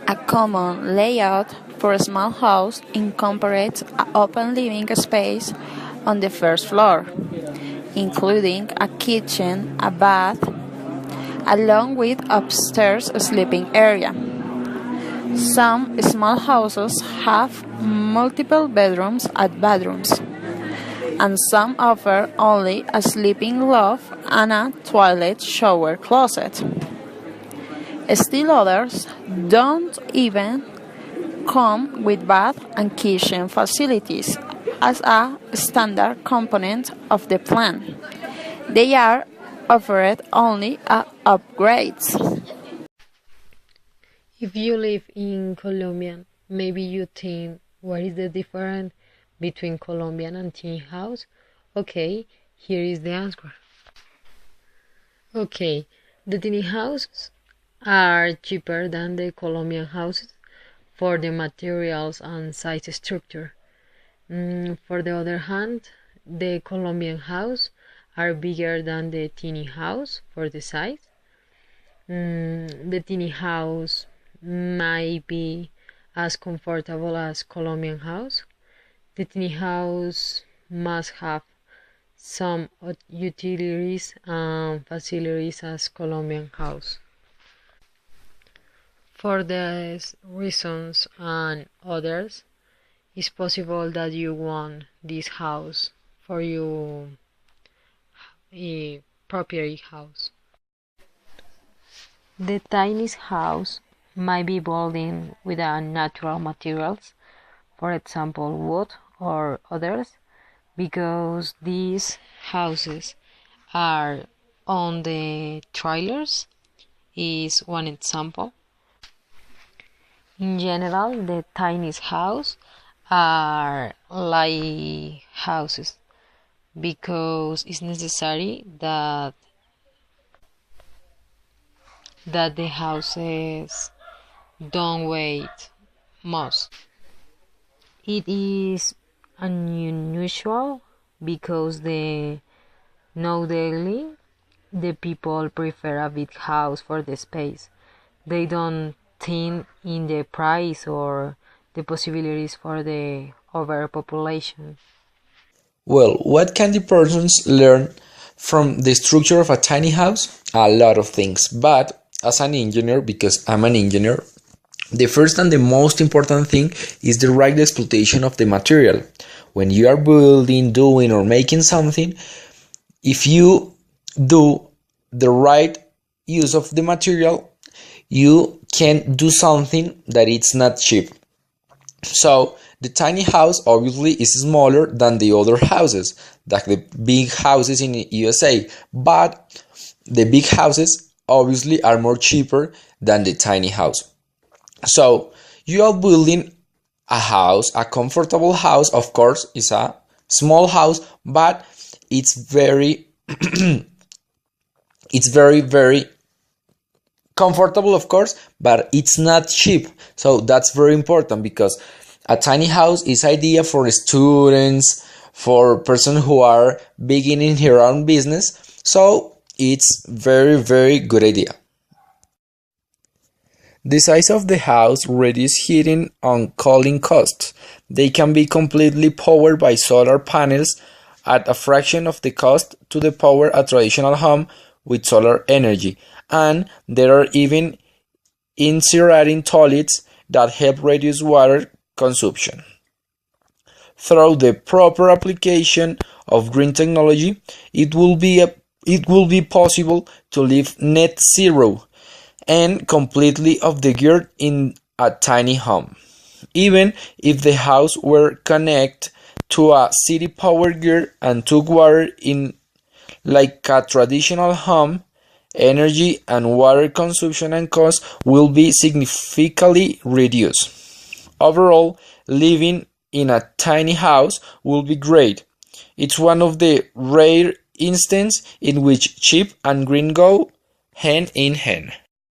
A common layout for a small house incorporates an open living space on the first floor, including a kitchen, a bath, along with upstairs sleeping area. Some small houses have multiple bedrooms and bathrooms, and some offer only a sleeping loft and a toilet shower closet. Still others don't even come with bath and kitchen facilities as a standard component of the plan. They are offered only as upgrades. If you live in Colombia, maybe you think, what is the difference between Colombian and tiny house? Okay, here is the answer. Okay, the tiny houses are cheaper than the Colombian houses for the materials and size structure. For the other hand, the Colombian house are bigger than the tiny house for the size. The tiny house might be as comfortable as Colombian house. The tiny house must have some utilities and facilities as Colombian house. For these reasons and others, it's possible that you want this house for your property house. The tiniest house might be built in with natural materials, for example wood or others, because these houses are on the trailers is one example. In general, the tiniest houses are like houses because it's necessary that the houses don't weigh much. It is unusual because nowadays the people prefer a big house for the space. They don't think in the price or the possibilities for the overpopulation. Well, what can the persons learn from the structure of a tiny house? A lot of things, but as an engineer, because I'm an engineer, the first and the most important thing is the right exploitation of the material. When you are building, doing, or making something, if you do the right use of the material, you can do something that it's not cheap. So the tiny house obviously is smaller than the other houses, like the big houses in the USA, but the big houses obviously are more cheaper than the tiny house. So you are building a house, a comfortable house. Of course, it's a small house, but it's very very comfortable, of course, but it's not cheap. So that's very important because a tiny house is ideal for students, for persons who are beginning their own business. So it's very good idea. The size of the house reduces heating and cooling costs. They can be completely powered by solar panels at a fraction of the cost to the power a traditional home with solar energy. And there are even incinerating toilets that help reduce water consumption. Through the proper application of green technology, it will be possible to live net zero and completely off the grid in a tiny home. Even if the house were connected to a city power grid and took water in like a traditional home, energy and water consumption and cost will be significantly reduced. Overall, living in a tiny house will be great. It's one of the rare instances in which cheap and green go hand in hand.